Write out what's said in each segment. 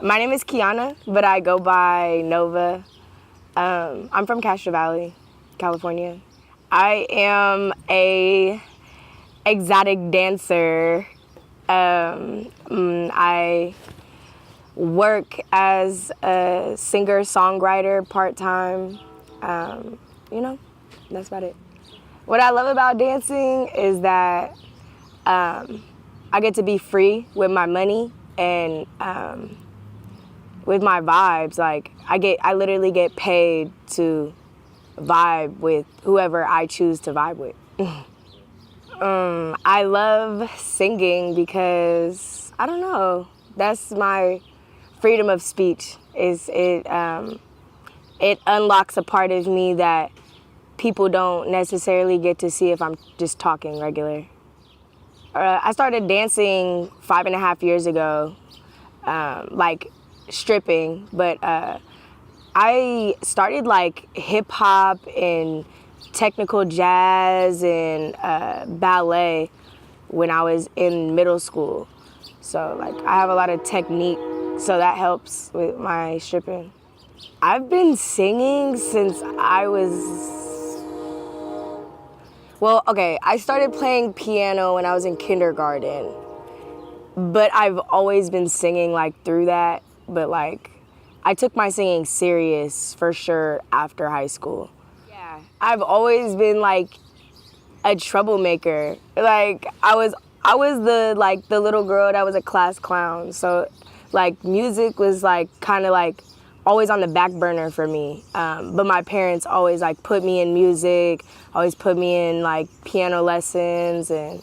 My name is Kiana, but I go by Nova. I'm from Castro Valley, California. I am a exotic dancer. I work as a singer-songwriter part-time. You know, that's about it. What I love about dancing is that I get to be free with my money and with my vibes. Like I literally get paid to vibe with whoever I choose to vibe with. I love singing because I don't know. That's my freedom of speech. It unlocks a part of me that people don't necessarily get to see if I'm just talking regular. I started dancing 5.5 years ago, like stripping, but I started like hip hop and technical jazz and ballet when I was in middle school. So like I have a lot of technique, so that helps with my stripping. I've been singing since I started playing piano when I was in kindergarten, but I've always been singing like through that, but like I took my singing serious for sure after high school. Yeah, I've always been like a troublemaker. Like I was the little girl that was a class clown. So like music was like kind of like always on the back burner for me. But my parents always like put me in music, always put me in like piano lessons and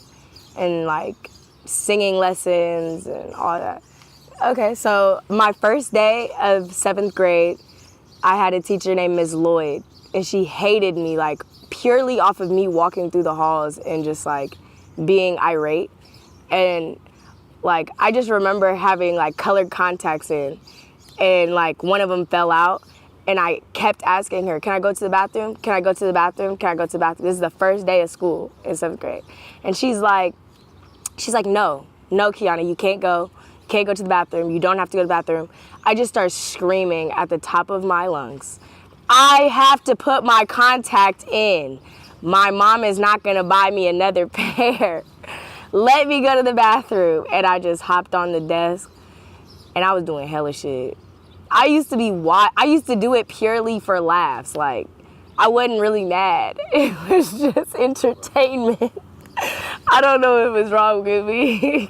like singing lessons and all that. Okay, so my first day of 7th grade, I had a teacher named Ms. Lloyd, and she hated me like purely off of me walking through the halls and just like being irate. And like I just remember having like colored contacts in, and like one of them fell out, and I kept asking her, can I go to the bathroom? Can I go to the bathroom? Can I go to the bathroom? This is the first day of school in 7th grade. And she's like, no, Kiana, you can't go. You can't go to the bathroom. You don't have to go to the bathroom. I just start screaming at the top of my lungs. I have to put my contact in. My mom is not gonna buy me another pair. Let me go to the bathroom. And I just hopped on the desk, and I was doing hella shit. I used to do it purely for laughs. Like, I wasn't really mad. It was just entertainment. I don't know what was wrong with me.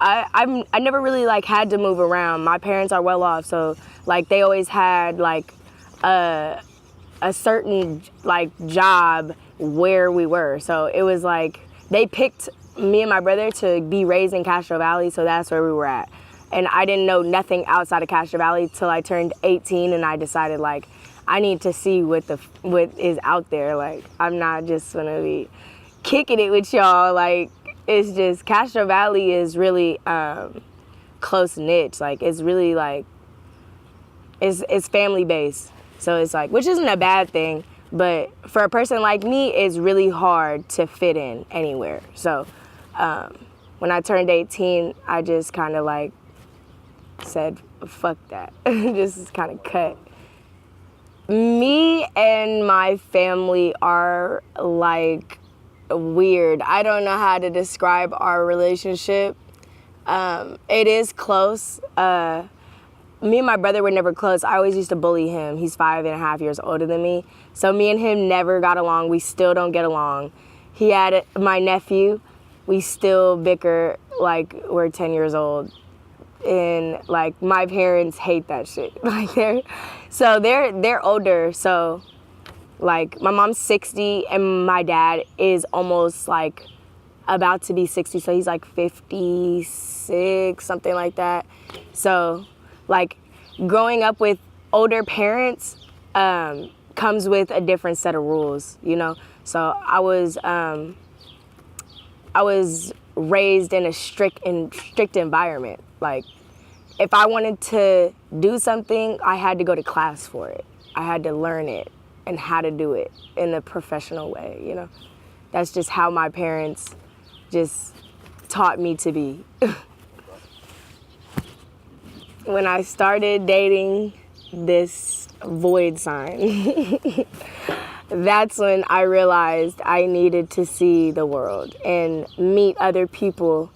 I never really like had to move around. My parents are well off, so like they always had like a certain like job where we were. So it was like they picked me and my brother to be raised in Castro Valley, so that's where we were at. And I didn't know nothing outside of Castro Valley till I turned 18, and I decided like I need to see what is out there. Like I'm not just gonna be kicking it with y'all. Like it's just Castro Valley is really close knit. Like it's really like it's family based. So it's like, which isn't a bad thing, but for a person like me, it's really hard to fit in anywhere. So when I turned 18, I just kind of like said, fuck that. Just kind of cut. Me and my family are like weird. I don't know how to describe our relationship. It is close. Me and my brother were never close. I always used to bully him. He's 5.5 years older than me. So me and him never got along. We still don't get along. He had my nephew. We still bicker like we're 10 years old. And like my parents hate that shit. Like they're older. So like my mom's 60 and my dad is almost like about to be 60. So he's like 56, something like that. So like growing up with older parents comes with a different set of rules, you know? So I was raised in a strict environment. Like if I wanted to do something, I had to go to class for it. I had to learn it and how to do it in a professional way, you know? That's just how my parents just taught me to be. When I started dating this void sign, that's when I realized I needed to see the world and meet other people,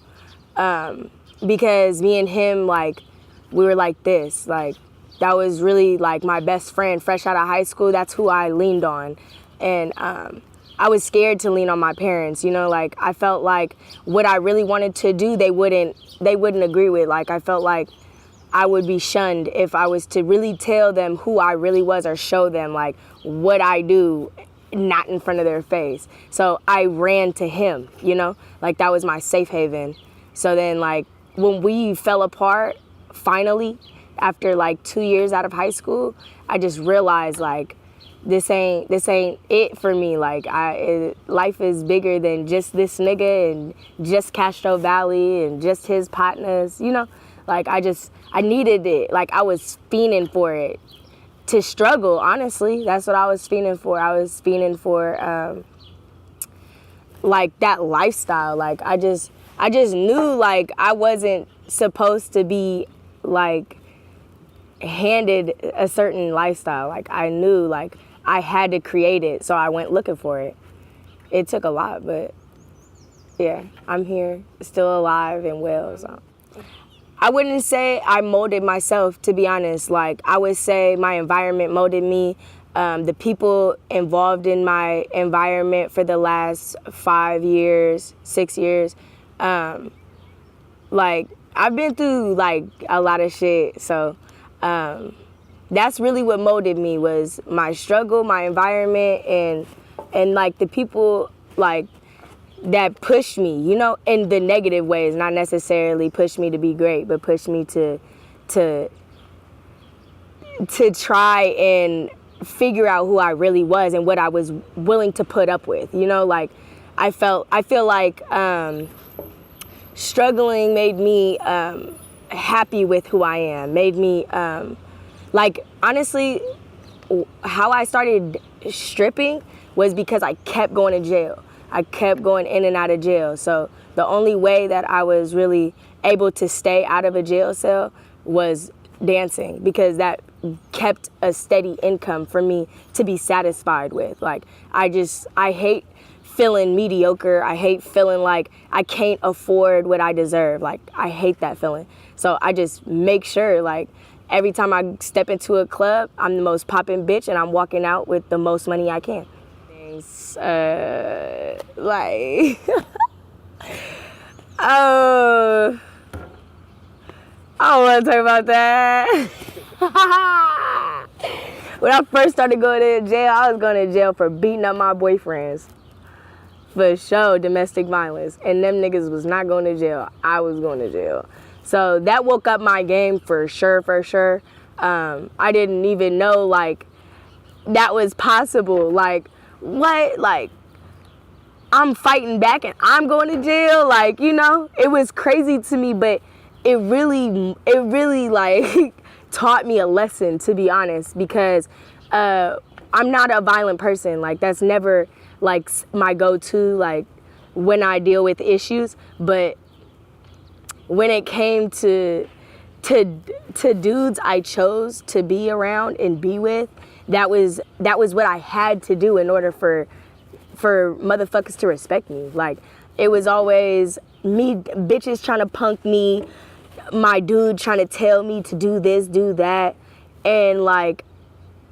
because me and him, like, we were like this. Like, that was really, like, my best friend fresh out of high school. That's who I leaned on. And I was scared to lean on my parents, you know, like, I felt like what I really wanted to do, they wouldn't agree with. Like, I felt like I would be shunned if I was to really tell them who I really was or show them, like, what I do, not in front of their face. So I ran to him, you know, like, that was my safe haven. So then, like, when we fell apart, finally, after like 2 years out of high school, I just realized, like, this ain't it for me. Like, life is bigger than just this nigga and just Castro Valley and just his partners, you know? Like, I needed it. Like, I was fiending for it. To struggle, honestly. That's what I was fiending for. I was fiending for, like, that lifestyle. Like, I just knew, like, I wasn't supposed to be, like, handed a certain lifestyle. Like, I knew, like, I had to create it, so I went looking for it. It took a lot, but yeah, I'm here, still alive and well. So I wouldn't say I molded myself, to be honest. Like, I would say my environment molded me. The people involved in my environment for the last 5 years, 6 years, like, I've been through, like, a lot of shit. So that's really what molded me, was my struggle, my environment, and like, the people, like, that pushed me, you know, in the negative ways, not necessarily pushed me to be great, but pushed me to try and figure out who I really was and what I was willing to put up with, you know. Like, I feel like struggling made me happy with who I am, made me, like, honestly, how I started stripping was because I kept going to jail. I kept going in and out of jail. So the only way that I was really able to stay out of a jail cell was dancing, because that kept a steady income for me to be satisfied with. Like, I hate feeling mediocre. I hate feeling like I can't afford what I deserve. Like, I hate that feeling. So I just make sure, like, every time I step into a club, I'm the most poppin' bitch, and I'm walking out with the most money I can. Like, oh, I don't want to talk about that. When I first started going to jail, I was going to jail for beating up my boyfriends. For sure, domestic violence. And them niggas was not going to jail. I was going to jail. So that woke up my game for sure, for sure. I didn't even know, like, that was possible. Like, what? Like, I'm fighting back and I'm going to jail? Like, you know, it was crazy to me, but it really like taught me a lesson, to be honest, because I'm not a violent person. Like, that's never, like, my go-to, like, when I deal with issues. But when it came to dudes I chose to be around and be with, that was what I had to do in order for motherfuckers to respect me. Like, it was always me, bitches trying to punk me, my dude trying to tell me to do this, do that. And, like,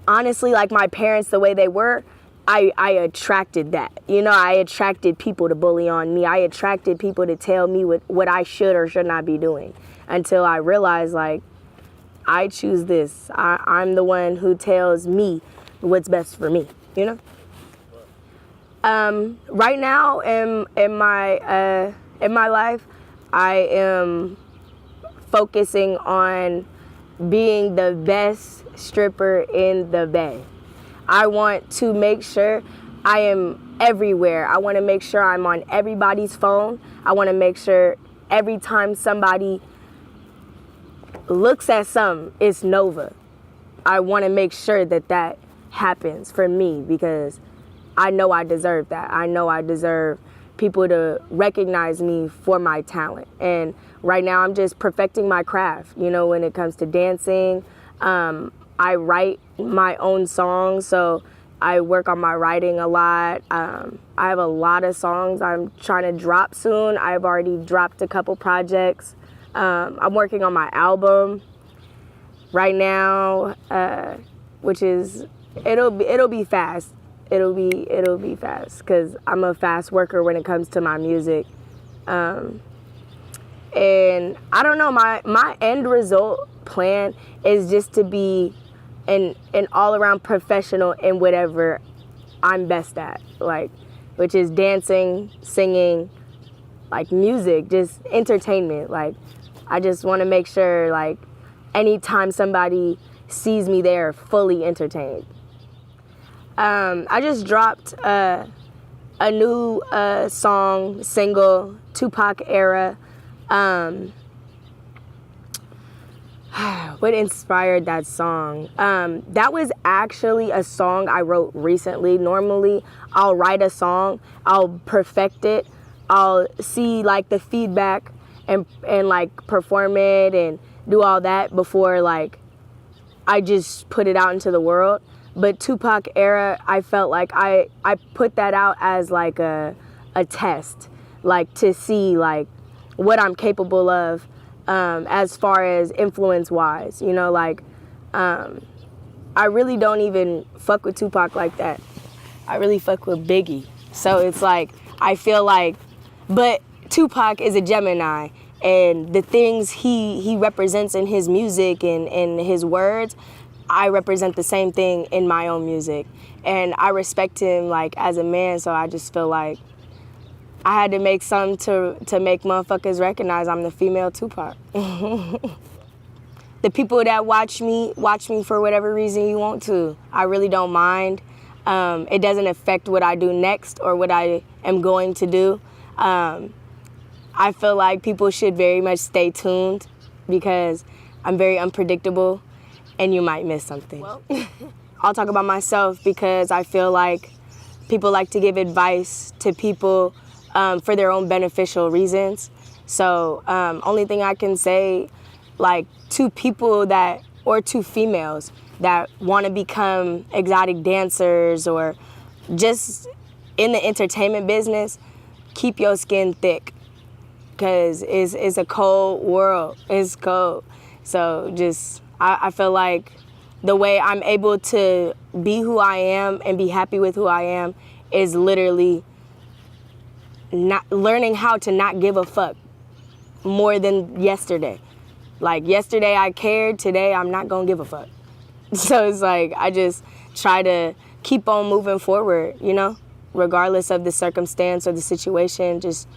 honestly, like, my parents, the way they were, I attracted that. You know, I attracted people to bully on me. I attracted people to tell me what I should or should not be doing, until I realized, like, I choose this. I'm the one who tells me what's best for me, you know? Right now in my life, I am focusing on being the best stripper in the Bay. I want to make sure I am everywhere. I want to make sure I'm on everybody's phone. I want to make sure every time somebody looks at something, it's Nova. I want to make sure that happens for me, because I know I deserve that. I know I deserve people to recognize me for my talent. And right now I'm just perfecting my craft, you know, when it comes to dancing. I write my own songs, so I work on my writing a lot. I have a lot of songs I'm trying to drop soon. I've already dropped a couple projects. I'm working on my album right now, which is it'll be fast. It'll be fast because I'm a fast worker when it comes to my music. And I don't know, my end result plan is just to be an all-around professional in whatever I'm best at, like, which is dancing, singing, like music, just entertainment. Like, I just want to make sure, like, anytime somebody sees me there, fully entertained. I just dropped a new song, single, Tupac era. What inspired that song? That was actually a song I wrote recently. Normally, I'll write a song, I'll perfect it, I'll see like the feedback and like perform it and do all that before like I just put it out into the world. But Tupac era, I felt like I put that out as like a test, like to see like what I'm capable of. As far as influence-wise, you know, like, I really don't even fuck with Tupac like that. I really fuck with Biggie. So it's like, I feel like, but Tupac is a Gemini, and the things he represents in his music and in his words, I represent the same thing in my own music. And I respect him, like, as a man, so I just feel like I had to make something to make motherfuckers recognize I'm the female Tupac. The people that watch me for whatever reason you want to. I really don't mind. It doesn't affect what I do next or what I am going to do. I feel like people should very much stay tuned because I'm very unpredictable and you might miss something. Well, I'll talk about myself because I feel like people like to give advice to people for their own beneficial reasons. So only thing I can say, like, to people that, or to females that want to become exotic dancers or just in the entertainment business, keep your skin thick because it's a cold world. It's cold. So just, I feel like the way I'm able to be who I am and be happy with who I am is literally not learning how to not give a fuck more than yesterday. Like yesterday I cared, today I'm not gonna give a fuck. So it's like I just try to keep on moving forward, you know, regardless of the circumstance or the situation. Just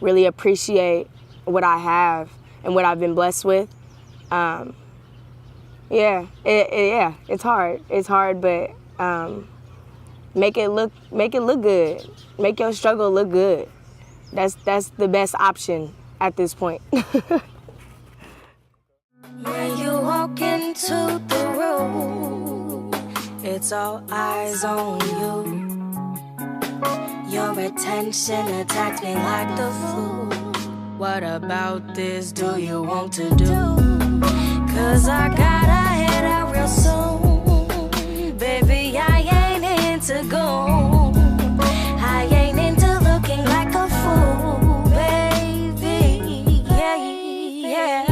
really appreciate what I have and what I've been blessed with. Yeah, it's hard. It's hard, but make it look good. Make your struggle look good. That's the best option at this point. When you walk into the room, it's all eyes on you. Your attention attacks me like the flu. What about this do you want to do? 'Cause I gotta head out real soon. Baby, I ain't into go. I ain't into looking like a fool, baby. Yeah.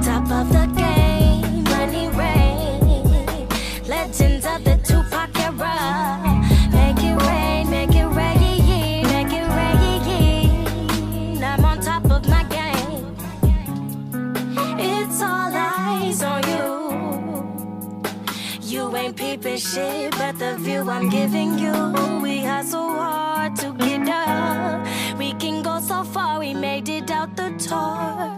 Top of the game, money rain. Legends of the Tupac era. Make it rain, make it rain, make it rain. I'm on top of my game. It's all eyes on you. You ain't peeping shit, but the view I'm giving you. We hustle hard to get up. We can go so far, we made it out the door.